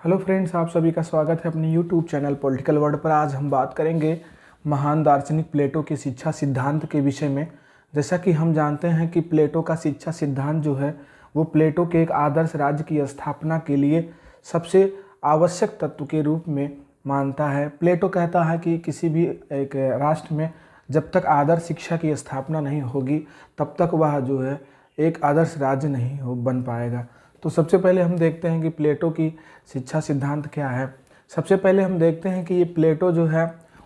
Hello friends, आप सभी का स्वागत है अपने यूट्यूब चैनल पॉलिटिकल वर्ड पर। आज हम बात करेंगे महान दार्शनिक प्लेटो के शिक्षा सिद्धांत के विषय में। जैसा कि हम जानते हैं कि प्लेटो का शिक्षा सिद्धांत जो है वो प्लेटो के एक आदर्श राज्य की स्थापना के लिए सबसे आवश्यक तत्व के रूप में मानता है। प्लेटो कहता है कि किसी भी एक राष्ट्र में जब तक आदर्श शिक्षा की स्थापना नहीं होगी तब तक वह जो है एक आदर्श राज्य नहीं हो बन पाएगा। तो सबसे पहले हम देखते हैं कि प्लेटो की शिक्षा सिद्धांत क्या है। सबसे पहले हम देखते हैं कि ये प्लेटो जो है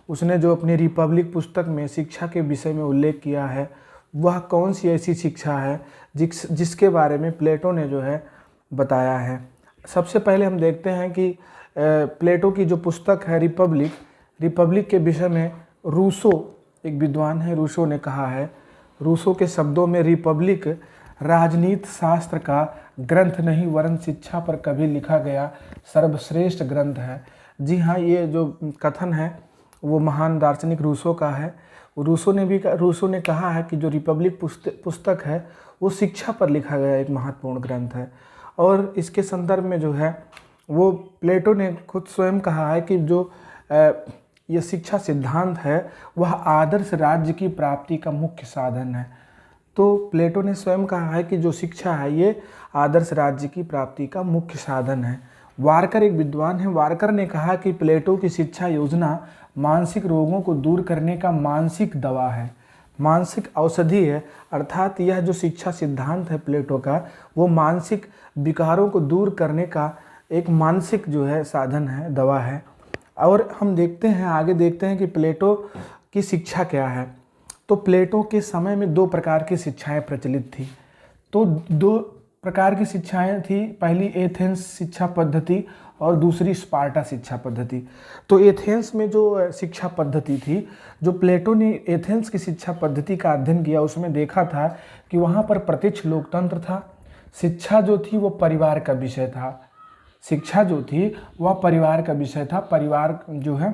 उसने जो अपनी रिपब्लिक पुस्तक में शिक्षा के विषय में उल्लेख किया है वह कौन सी ऐसी शिक्षा है जिसके बारे में प्लेटो ने जो है बताया है। सबसे पहले हम देखते हैं कि प्लेटो की जो पुस्तक है रिपब्लिक के विषय में रूसो, एक विद्वान है, रूसो ने कहा है। रूसो के शब्दों में रिपब्लिक राजनीति शास्त्र का ग्रंथ नहीं वरन शिक्षा पर कभी लिखा गया सर्वश्रेष्ठ ग्रंथ है। जी हाँ, ये जो कथन है वो महान दार्शनिक रूसो का है। रूसो ने कहा है कि जो रिपब्लिक पुस्तक है वो शिक्षा पर लिखा गया एक महत्वपूर्ण ग्रंथ है। और इसके संदर्भ में जो है वो प्लेटो ने खुद स्वयं कहा है कि जो ये शिक्षा सिद्धांत है वह आदर्श राज्य की प्राप्ति का मुख्य साधन है। तो प्लेटो ने स्वयं कहा है कि जो शिक्षा है ये आदर्श राज्य की प्राप्ति का मुख्य साधन है। वारकर एक विद्वान है। वारकर ने कहा कि प्लेटो की शिक्षा योजना मानसिक रोगों को दूर करने का मानसिक दवा है, मानसिक औषधि है। अर्थात यह जो शिक्षा सिद्धांत है प्लेटो का वो मानसिक विकारों को दूर करने का एक मानसिक जो है साधन है, दवा है। और हम देखते हैं, आगे देखते हैं कि प्लेटो की शिक्षा क्या है। तो प्लेटो के समय में दो प्रकार की शिक्षाएं प्रचलित थी। तो दो प्रकार की शिक्षाएं थी, पहली एथेंस शिक्षा पद्धति और दूसरी स्पार्टा शिक्षा पद्धति। तो एथेंस में जो शिक्षा पद्धति थी, जो प्लेटो ने एथेंस की शिक्षा पद्धति का अध्ययन किया उसमें देखा था कि वहाँ पर प्रत्यक्ष लोकतंत्र था। शिक्षा जो थी वो परिवार का विषय था। शिक्षा जो थी वह परिवार का विषय था। परिवार जो है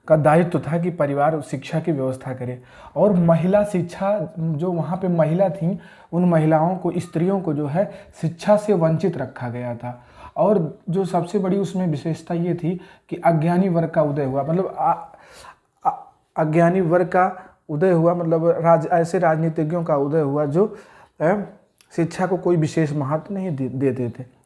का दायित्व था कि परिवार शिक्षा की व्यवस्था करे। और महिला शिक्षा, जो वहाँ पे महिला थी उन महिलाओं को, स्त्रियों को जो है शिक्षा से वंचित रखा गया था। और जो सबसे बड़ी उसमें विशेषता ये थी कि अज्ञानी वर्ग का उदय हुआ, मतलब अज्ञानी वर्ग का उदय हुआ, मतलब ऐसे राजनीतिज्ञों का उदय हुआ जो शिक्षा को कोई विशेष महत्व नहीं देते थे।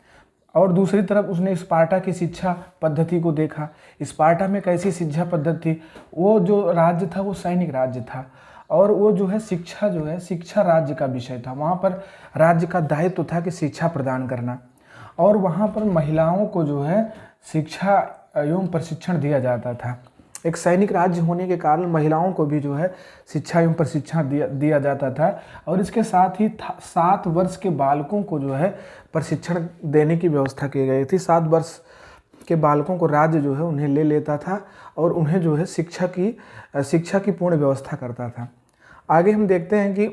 और दूसरी तरफ उसने स्पार्टा की शिक्षा पद्धति को देखा। स्पार्टा में कैसी शिक्षा पद्धति थी, वो जो राज्य था वो सैनिक राज्य था और वो जो है शिक्षा राज्य का विषय था। वहाँ पर राज्य का दायित्व था कि शिक्षा प्रदान करना। और वहाँ पर महिलाओं को जो है शिक्षा एवं प्रशिक्षण दिया जाता था। एक सैनिक राज्य होने के कारण महिलाओं को भी जो है शिक्षा एवं प्रशिक्षण दिया जाता था। और इसके साथ ही 7 वर्ष के बालकों को जो है प्रशिक्षण देने की व्यवस्था की गई थी। 7 वर्ष के बालकों को राज्य जो है उन्हें ले लेता था और उन्हें जो है शिक्षा की पूर्ण व्यवस्था करता था। आगे हम देखते हैं कि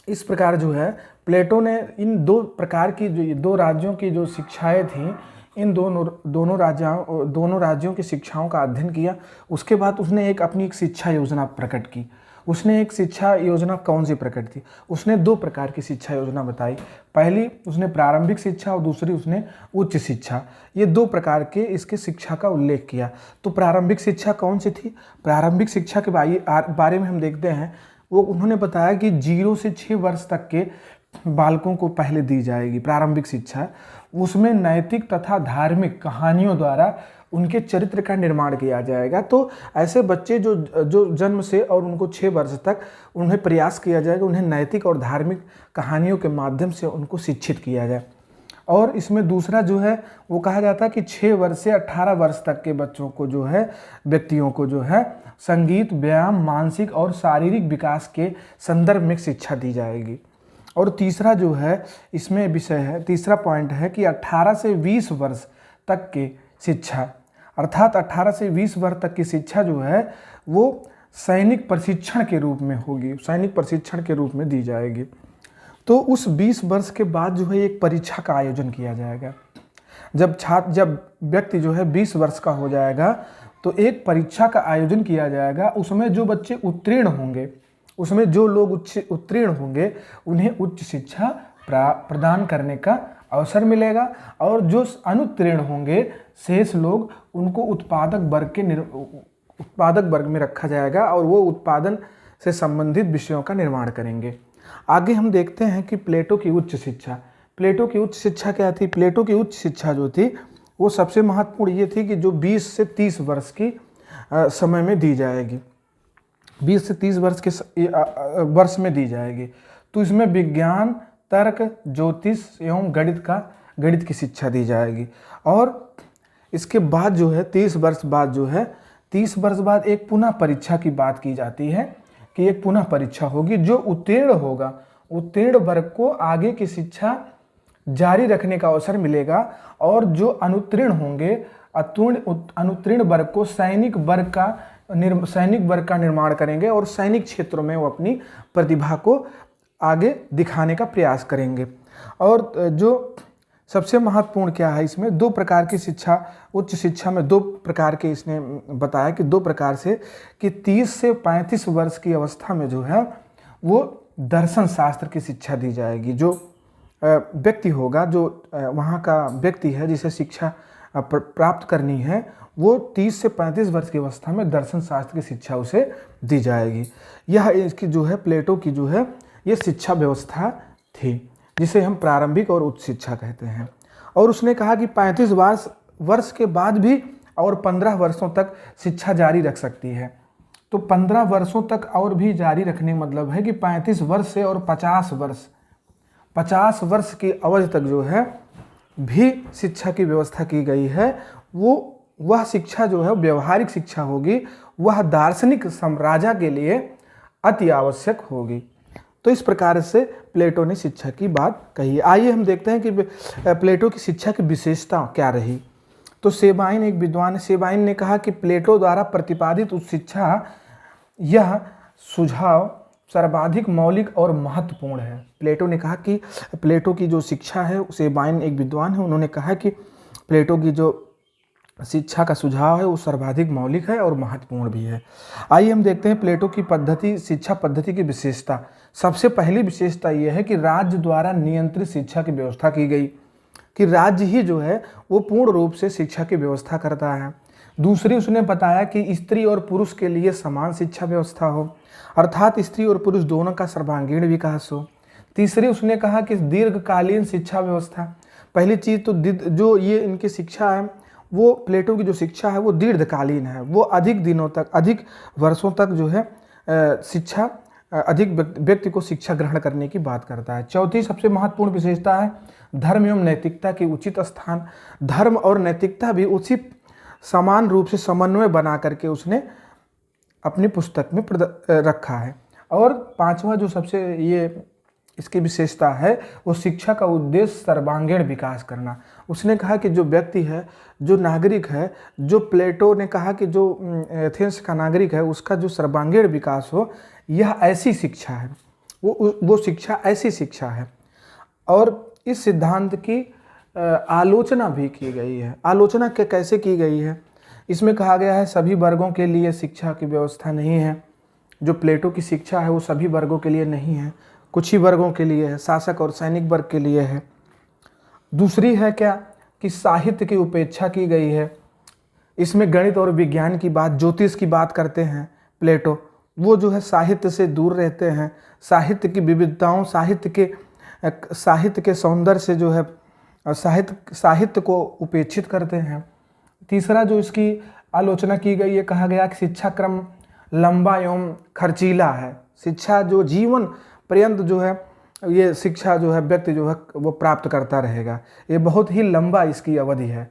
इस प्रकार जो है प्लेटो ने इन दो प्रकार की जो दो राज्यों की जो शिक्षाएं थी, इन दोनों राज्यों की शिक्षाओं का अध्ययन किया। उसके बाद उसने अपनी एक शिक्षा योजना प्रकट की। उसने एक शिक्षा योजना कौन सी प्रकट की? उसने 2 प्रकार की शिक्षा योजना बताई। पहली उसने प्रारंभिक शिक्षा और दूसरी उसने उच्च शिक्षा। ये 2 प्रकार के इसके शिक्षा का उल्लेख किया। तो प्रारंभिक शिक्षा कौन सी थी? प्रारंभिक शिक्षा के बारे में हम देखते हैं, वो उन्होंने बताया कि 0 से 6 वर्ष तक के बालकों को पहले दी जाएगी प्रारंभिक शिक्षा। उसमें नैतिक तथा धार्मिक कहानियों द्वारा उनके चरित्र का निर्माण किया जाएगा। तो ऐसे बच्चे जो जन्म से और उनको 6 वर्ष तक उन्हें प्रयास किया जाएगा, उन्हें नैतिक और धार्मिक कहानियों के माध्यम से उनको शिक्षित किया जाए। और इसमें दूसरा जो है वो कहा जाता है कि 6 वर्ष से 18 वर्ष तक के बच्चों को जो है, व्यक्तियों को जो है संगीत, व्यायाम, मानसिक और शारीरिक विकास के संदर्भ में शिक्षा दी जाएगी। और तीसरा जो है इसमें विषय है, तीसरा पॉइंट है कि 18 से 20 वर्ष तक की शिक्षा, अर्थात 18 से 20 वर्ष तक की शिक्षा जो है वो सैनिक प्रशिक्षण के रूप में होगी, सैनिक प्रशिक्षण के रूप में दी जाएगी। तो उस 20 वर्ष के बाद जो है एक परीक्षा का आयोजन किया जाएगा। जब व्यक्ति जो है 20 वर्ष का हो जाएगा तो एक परीक्षा का आयोजन किया जाएगा। उसमें जो बच्चे उत्तीर्ण होंगे, उसमें जो लोग उत्तीर्ण होंगे उन्हें उच्च शिक्षा प्रदान करने का अवसर मिलेगा, और जो अनुत्तीर्ण होंगे शेष लोग, उनको उत्पादक वर्ग में रखा जाएगा और वो उत्पादन से संबंधित विषयों का निर्माण करेंगे। आगे हम देखते हैं कि प्लेटो की उच्च शिक्षा। प्लेटो की उच्च शिक्षा क्या थी? प्लेटो की उच्च शिक्षा जो थी वो सबसे महत्वपूर्ण ये थी कि जो 20 से 30 वर्ष की समय में दी जाएगी, 20 से 30 वर्ष में दी जाएगी। तो इसमें विज्ञान, तर्क, ज्योतिष एवं गणित की शिक्षा दी जाएगी। और इसके बाद जो है 30 वर्ष बाद एक पुनः परीक्षा की बात की जाती है कि एक पुनः परीक्षा होगी। जो उत्तीर्ण होगा, उत्तीर्ण वर्ग को आगे की शिक्षा जारी रखने का अवसर मिलेगा, और जो अनुत्तीर्ण होंगे, अनुत्तीर्ण वर्ग को सैनिक वर्ग का निर्माण करेंगे और सैनिक क्षेत्रों में वो अपनी प्रतिभा को आगे दिखाने का प्रयास करेंगे। और जो सबसे महत्वपूर्ण क्या है, इसमें 2 प्रकार की शिक्षा, उच्च शिक्षा में 2 प्रकार के इसने बताया कि 2 प्रकार से, कि 30 से 35 वर्ष की अवस्था में जो है वो दर्शन शास्त्र की शिक्षा दी जाएगी। जो व्यक्ति होगा, जो वहाँ का व्यक्ति है जिसे शिक्षा प्राप्त करनी है, वो 30 से 35 वर्ष की अवस्था में दर्शन शास्त्र की शिक्षा उसे दी जाएगी। यह इसकी जो है प्लेटो की जो है ये शिक्षा व्यवस्था थी, जिसे हम प्रारंभिक और उच्च शिक्षा कहते हैं। और उसने कहा कि 35 वर्ष के बाद भी और 15 वर्षों तक शिक्षा जारी रख सकती है। तो 15 वर्षों तक और भी जारी रखने का मतलब है कि 35 वर्ष से और 50 वर्ष की अवधि तक जो है भी शिक्षा की व्यवस्था की गई है। वह शिक्षा जो है व्यवहारिक शिक्षा होगी, वह दार्शनिक साम्राज्य के लिए अति आवश्यक होगी। तो इस प्रकार से प्लेटो ने शिक्षा की बात कही। आइए हम देखते हैं कि प्लेटो की शिक्षा की विशेषता क्या रही। तो सेबाइन एक विद्वान है, सेबाइन ने कहा कि प्लेटो द्वारा प्रतिपादित उच्च शिक्षा, यह सुझाव सर्वाधिक मौलिक और महत्वपूर्ण है। प्लेटो ने कहा कि प्लेटो की जो शिक्षा है, सेबाइन एक विद्वान है, उन्होंने कहा कि प्लेटो की जो शिक्षा का सुझाव है वो सर्वाधिक मौलिक है और महत्वपूर्ण भी है। आइए हम देखते हैं प्लेटो की शिक्षा पद्धति की विशेषता। सबसे पहली विशेषता ये है कि राज्य द्वारा नियंत्रित शिक्षा की व्यवस्था की गई, कि राज्य ही जो है वो पूर्ण रूप से शिक्षा की व्यवस्था करता है। दूसरी, उसने बताया कि स्त्री और पुरुष के लिए समान शिक्षा व्यवस्था हो, अर्थात स्त्री और पुरुष दोनों का सर्वांगीण विकास हो। तीसरी, उसने कहा कि दीर्घकालीन शिक्षा व्यवस्था। पहली चीज़ तो जो ये इनकी शिक्षा है, वो प्लेटो की जो शिक्षा है वो दीर्घकालीन है, वो अधिक दिनों तक, अधिक वर्षों तक जो है शिक्षा, अधिक व्यक्ति को शिक्षा ग्रहण करने की बात करता है। चौथी सबसे महत्वपूर्ण विशेषता है धर्म एवं नैतिकता की उचित स्थान। धर्म और नैतिकता भी उचित समान रूप से समन्वय बना करके उसने अपनी पुस्तक में रखा है। और पांचवा जो सबसे ये इसकी विशेषता है, वो शिक्षा का उद्देश्य सर्वांगीण विकास करना। उसने कहा कि जो व्यक्ति है, जो नागरिक है, जो प्लेटो ने कहा कि जो एथेंस का नागरिक है उसका जो सर्वांगीण विकास हो, यह ऐसी शिक्षा है, वो शिक्षा ऐसी शिक्षा है। और इस सिद्धांत की आलोचना भी की गई है। आलोचना कैसे की गई है? इसमें कहा गया है सभी वर्गों के लिए शिक्षा की व्यवस्था नहीं है। जो प्लेटो की शिक्षा है वो सभी वर्गों के लिए नहीं है, कुछ ही वर्गों के लिए है, शासक और सैनिक वर्ग के लिए है। दूसरी है क्या कि साहित्य की उपेक्षा की गई है। इसमें गणित और विज्ञान की बात, ज्योतिष की बात करते हैं प्लेटो, वो जो है साहित्य से दूर रहते हैं। साहित्य की विविधताओं, साहित्य के सौंदर्य से जो है साहित्य को उपेक्षित करते हैं। तीसरा जो इसकी आलोचना की गई है, कहा गया कि शिक्षा क्रम लंबा एवं खर्चीला है। शिक्षा जो जीवन पर्यंत जो है ये शिक्षा जो है व्यक्ति जो है वो प्राप्त करता रहेगा, ये बहुत ही लंबा इसकी अवधि है।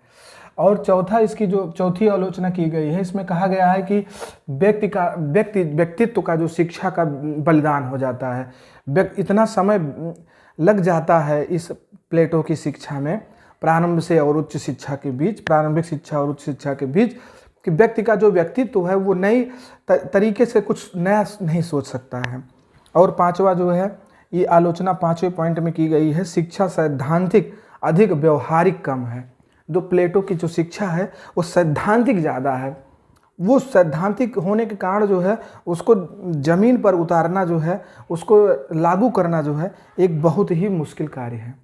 और चौथा, इसकी जो चौथी आलोचना की गई है, इसमें कहा गया है कि व्यक्तित्व का जो शिक्षा का बलिदान हो जाता है, इतना समय लग जाता है इस प्लेटो की शिक्षा में, प्रारंभिक शिक्षा और उच्च शिक्षा के बीच, कि व्यक्ति का जो व्यक्तित्व है वो नई तरीके से कुछ नया नहीं सोच सकता है। और पांचवा जो है ये आलोचना 5वें पॉइंट में की गई है, शिक्षा सैद्धांतिक अधिक व्यवहारिक कम है। जो प्लेटो की जो शिक्षा है वो सैद्धांतिक ज़्यादा है। वो सैद्धांतिक होने के कारण जो है उसको ज़मीन पर उतारना जो है, उसको लागू करना जो है एक बहुत ही मुश्किल कार्य है।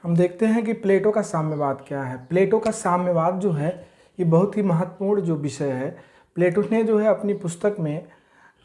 हम देखते हैं कि प्लेटो का साम्यवाद क्या है। प्लेटो का साम्यवाद जो है ये बहुत ही महत्वपूर्ण जो विषय है। प्लेटो ने जो है अपनी पुस्तक में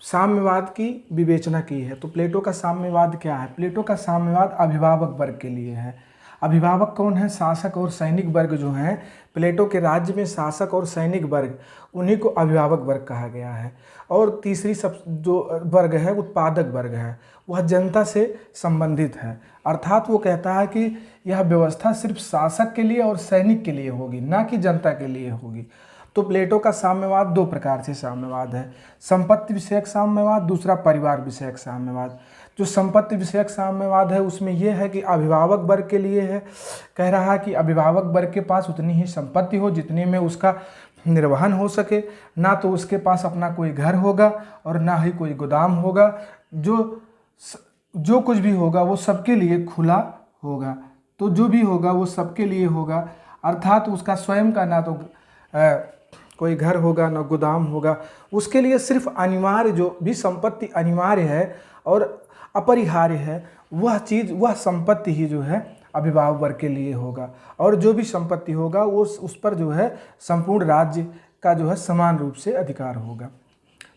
साम्यवाद की विवेचना की है। तो प्लेटो का साम्यवाद क्या है? प्लेटो का साम्यवाद अभिभावक वर्ग के लिए है। अभिभावक कौन है? शासक और सैनिक वर्ग जो हैं, प्लेटो के राज्य में शासक और सैनिक वर्ग, उन्हीं को अभिभावक वर्ग कहा गया है। और तीसरी सब जो वर्ग है उत्पादक वर्ग है, वह जनता से संबंधित है। अर्थात वो कहता है कि यह व्यवस्था सिर्फ शासक के लिए और सैनिक के लिए होगी, ना कि जनता के लिए होगी। तो प्लेटो का साम्यवाद दो प्रकार से साम्यवाद है, संपत्ति विषयक साम्यवाद, दूसरा परिवार विषयक साम्यवाद। जो संपत्ति विषयक साम्यवाद है उसमें यह है कि अभिभावक वर्ग के लिए है, कह रहा है कि अभिभावक वर्ग के पास उतनी ही संपत्ति हो जितने में उसका निर्वहन हो सके, ना तो उसके पास अपना कोई घर होगा और ना ही कोई गोदाम होगा। जो कुछ भी होगा वो सबके लिए खुला होगा। तो जो भी होगा वो सबके लिए होगा, अर्थात उसका स्वयं का ना तो कोई घर होगा ना गोदाम होगा। उसके लिए सिर्फ अनिवार्य जो भी संपत्ति अनिवार्य है और अपरिहार्य है, वह चीज़, वह संपत्ति ही जो है अभिभावक वर्ग के लिए होगा। और जो भी संपत्ति होगा वो उस पर जो है संपूर्ण राज्य का जो है समान रूप से अधिकार होगा।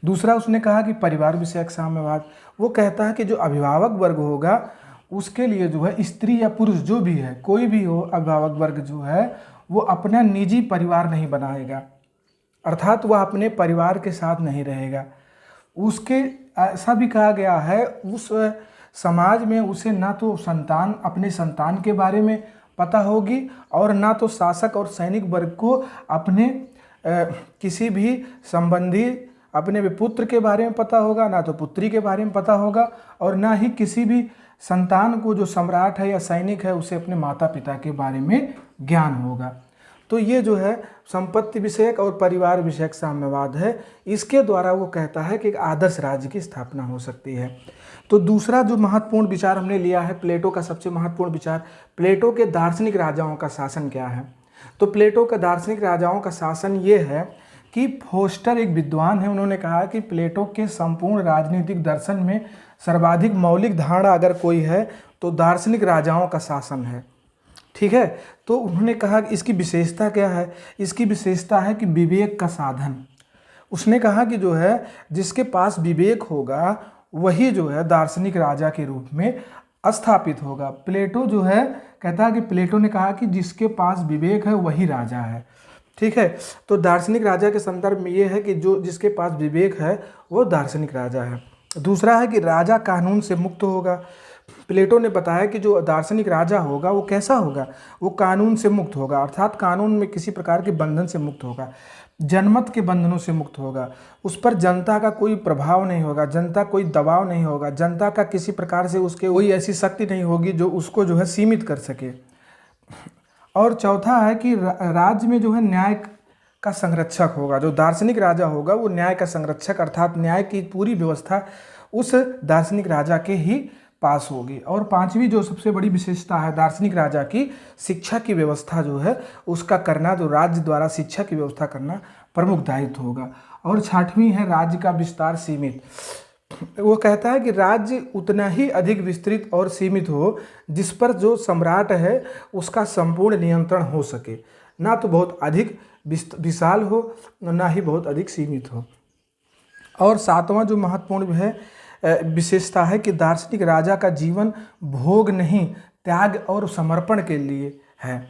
दूसरा उसने कहा कि परिवार विषयक साम्यवाद, वो कहता है कि जो अभिभावक वर्ग होगा उसके लिए जो है स्त्री या पुरुष जो भी है, कोई भी हो, अभिभावक वर्ग जो है वो अपना निजी परिवार नहीं बनाएगा, अर्थात वह अपने परिवार के साथ नहीं रहेगा। उसके ऐसा भी कहा गया है उस समाज में उसे ना तो संतान, अपने संतान के बारे में पता होगी और ना तो शासक और सैनिक वर्ग को अपने किसी भी संबंधी, अपने पुत्र के बारे में पता होगा, ना तो पुत्री के बारे में पता होगा, और ना ही किसी भी संतान को जो सम्राट है या सैनिक है उसे अपने माता पिता के बारे में ज्ञान होगा। तो ये जो है संपत्ति विषयक और परिवार विषयक साम्यवाद है। इसके द्वारा वो कहता है कि एक आदर्श राज्य की स्थापना हो सकती है। तो दूसरा जो महत्वपूर्ण विचार हमने लिया है, प्लेटो का सबसे महत्वपूर्ण विचार, प्लेटो के दार्शनिक राजाओं का शासन क्या है। तो प्लेटो का दार्शनिक राजाओं का शासन ये है कि फोस्टर एक विद्वान है, उन्होंने कहा कि प्लेटो के संपूर्ण राजनीतिक दर्शन में सर्वाधिक मौलिक धारणा अगर कोई है तो दार्शनिक राजाओं का शासन है। ठीक है, तो उन्होंने कहा कि इसकी विशेषता क्या है? इसकी विशेषता है कि विवेक का साधन। उसने कहा कि जो है जिसके पास विवेक होगा वही जो है दार्शनिक राजा के रूप में स्थापित होगा। प्लेटो जो है कहता है कि प्लेटो ने कहा कि जिसके पास विवेक है वही राजा है। ठीक है, तो दार्शनिक राजा के संदर्भ में ये है कि जो जिसके पास विवेक है वो दार्शनिक राजा है। दूसरा है कि राजा कानून से मुक्त होगा। प्लेटो ने बताया कि जो दार्शनिक राजा होगा वो कैसा होगा, वो कानून से मुक्त होगा, अर्थात कानून में किसी प्रकार के बंधन से मुक्त होगा, जनमत के बंधनों से मुक्त होगा। उस पर जनता का कोई प्रभाव नहीं होगा, जनता कोई दबाव नहीं होगा, जनता का किसी प्रकार से उसके कोई ऐसी शक्ति नहीं होगी जो उसको जो है सीमित कर सके। और चौथा है कि राज्य में जो है न्याय का संरक्षक होगा। जो दार्शनिक राजा होगा वो न्याय का संरक्षक, अर्थात न्याय की पूरी व्यवस्था उस दार्शनिक राजा के ही पास होगी। और पांचवी जो सबसे बड़ी विशेषता है दार्शनिक राजा की, शिक्षा की व्यवस्था जो है उसका करना, जो राज्य द्वारा शिक्षा की व्यवस्था करना प्रमुख दायित्व होगा। और छठवीं है राज्य का विस्तार सीमित। वो कहता है कि राज्य उतना ही अधिक विस्तृत और सीमित हो जिस पर जो सम्राट है उसका संपूर्ण नियंत्रण हो सके, ना तो बहुत अधिक विशाल हो ना ही बहुत अधिक सीमित हो। और सातवां जो महत्वपूर्ण है विशेषता है कि दार्शनिक राजा का जीवन भोग नहीं, त्याग और समर्पण के लिए है।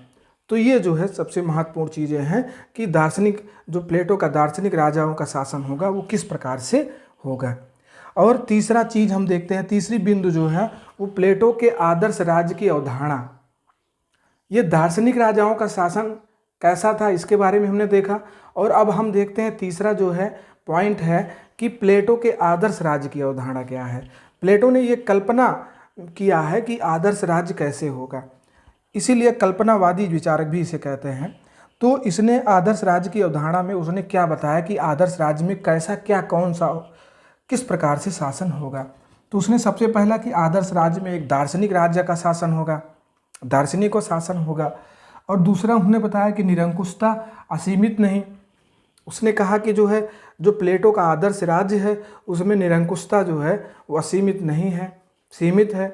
तो ये जो है सबसे महत्वपूर्ण चीज़ें हैं कि दार्शनिक, जो प्लेटो का दार्शनिक राजाओं का शासन होगा वो किस प्रकार से होगा। और तीसरा चीज़ हम देखते हैं, तीसरी बिंदु जो है वो प्लेटो के आदर्श राज्य की अवधारणा। ये दार्शनिक राजाओं का शासन कैसा था इसके बारे में हमने देखा। और अब हम देखते हैं तीसरा जो है पॉइंट है कि प्लेटो के आदर्श राज्य की अवधारणा क्या है। प्लेटो ने ये कल्पना किया है कि आदर्श राज्य कैसे होगा, इसीलिए कल्पनावादी विचारक भी इसे कहते हैं। तो इसने आदर्श राज्य की अवधारणा में उसने क्या बताया कि आदर्श राज्य में कैसा, क्या, कौन सा, किस प्रकार से शासन होगा। तो उसने सबसे पहला कि आदर्श राज्य में एक दार्शनिक राज्य का शासन होगा, दार्शनिक का शासन होगा। और दूसरा उन्होंने बताया कि निरंकुशता, असीमित नहीं। उसने कहा कि जो है जो प्लेटो का आदर्श राज्य है उसमें निरंकुशता जो है वो असीमित नहीं है, सीमित है।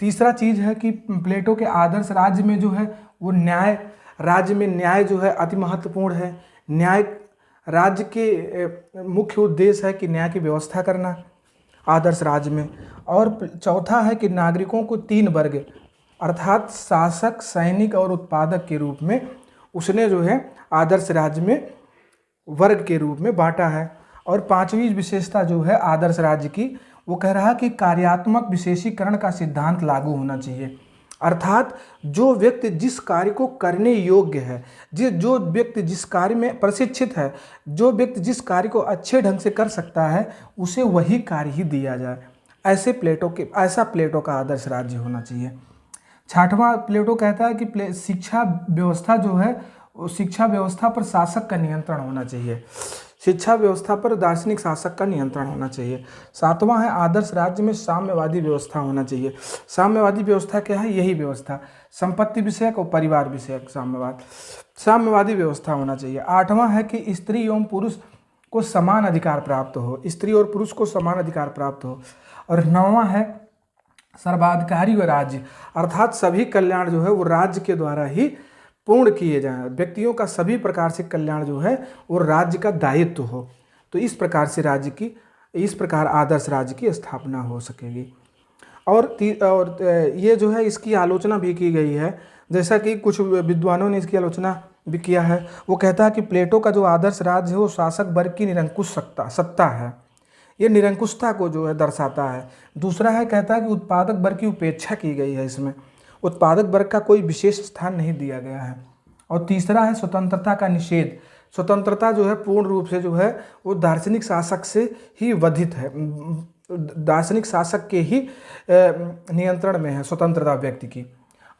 तीसरा चीज़ है कि प्लेटो के आदर्श राज्य में जो है वो न्याय, राज्य में न्याय जो है अति महत्वपूर्ण है। न्याय राज्य के मुख्य उद्देश्य है कि न्याय की व्यवस्था करना आदर्श राज्य में। और चौथा है कि नागरिकों को 3 वर्ग अर्थात शासक, सैनिक और उत्पादक के रूप में उसने जो है आदर्श राज्य में वर्ग के रूप में बांटा है। और 5वीं विशेषता जो है आदर्श राज्य की, वो कह रहा है कि कार्यात्मक विशेषीकरण का सिद्धांत लागू होना चाहिए। अर्थात जो व्यक्ति जिस कार्य को करने योग्य है, जो व्यक्ति जिस कार्य में प्रशिक्षित है, जो व्यक्ति जिस कार्य को अच्छे ढंग से कर सकता है, उसे वही कार्य ही दिया जाए। ऐसा प्लेटो का आदर्श राज्य होना चाहिए। 6वां प्लेटो कहता है कि शिक्षा व्यवस्था जो है, शिक्षा व्यवस्था पर शासक का नियंत्रण होना चाहिए। शिक्षा व्यवस्था पर दार्शनिक शासक का नियंत्रण होना चाहिए। 7वां है आदर्श राज्य में साम्यवादी व्यवस्था होना चाहिए। साम्यवादी व्यवस्था क्या है? यही व्यवस्था, संपत्ति विषयक और परिवार विषयक साम्यवादी व्यवस्था होना चाहिए। 8वां है कि स्त्री एवं पुरुष को समान अधिकार प्राप्त हो, स्त्री और पुरुष को समान अधिकार प्राप्त हो। और 9वां है सर्वाधिकारी व राज्य, अर्थात सभी कल्याण जो है वो राज्य के द्वारा ही पूर्ण किए जाएं। व्यक्तियों का सभी प्रकार से कल्याण जो है वो राज्य का दायित्व हो। तो इस प्रकार आदर्श राज्य की स्थापना हो सकेगी। और ये जो है इसकी आलोचना भी की गई है, जैसा कि कुछ विद्वानों ने इसकी आलोचना भी किया है। वो कहता है कि प्लेटो का जो आदर्श राज्य है वो शासक वर्ग की निरंकुश सत्ता है, ये निरंकुशता को जो है दर्शाता है। दूसरा है, कहता है कि उत्पादक वर्ग की उपेक्षा की गई है, इसमें उत्पादक वर्ग का कोई विशेष स्थान नहीं दिया गया है। और तीसरा है स्वतंत्रता का निषेध। स्वतंत्रता जो है पूर्ण रूप से जो है वो दार्शनिक शासक से ही वर्धित है, दार्शनिक शासक के ही नियंत्रण में है स्वतंत्रता व्यक्ति की।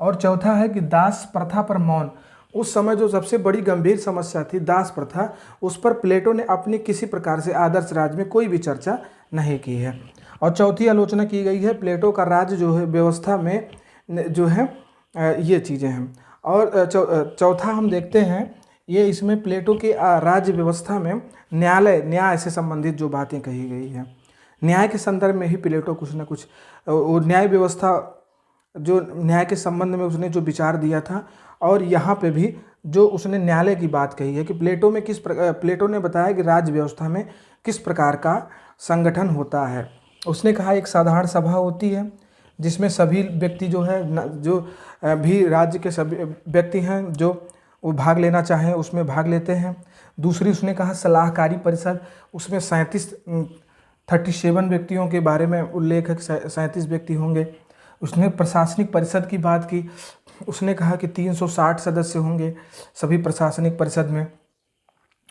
और चौथा है कि दास प्रथा पर मौन, उस समय जो सबसे बड़ी गंभीर समस्या थी दास प्रथा, उस पर प्लेटो ने अपनी किसी प्रकार से आदर्श राज्य में कोई भी चर्चा नहीं की है। और चौथी आलोचना की गई है प्लेटो का राज्य जो है व्यवस्था में जो है ये चीज़ें हैं। और चौथा हम देखते हैं ये इसमें प्लेटो के राज्य व्यवस्था में न्याय से संबंधित जो बातें कही गई हैं, न्याय के संदर्भ में ही प्लेटो कुछ ना कुछ वो न्याय व्यवस्था जो न्याय के संबंध में उसने जो विचार दिया था। और यहाँ पे भी जो उसने न्यायालय की बात कही है कि प्लेटो ने बताया कि राज्य व्यवस्था में किस प्रकार का संगठन होता है। उसने कहा एक साधारण सभा होती है जिसमें सभी व्यक्ति जो है जो भी राज्य के सभी व्यक्ति हैं जो वो भाग लेना चाहें उसमें भाग लेते हैं। दूसरी उसने कहा सलाहकारी परिषद, उसमें 37 व्यक्तियों के बारे में उल्लेख है, 37 व्यक्ति होंगे। उसने प्रशासनिक परिषद की बात की, उसने कहा कि 360 सदस्य होंगे सभी प्रशासनिक परिषद में।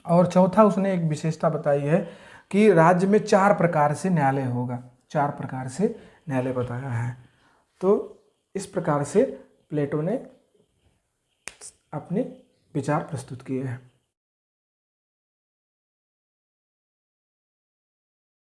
और चौथा उसने एक विशेषता बताई है कि राज्य में 4 प्रकार से न्यायालय होगा, 4 प्रकार से न्यायालय बताया है। तो इस प्रकार से प्लेटो ने अपने विचार प्रस्तुत किए हैं।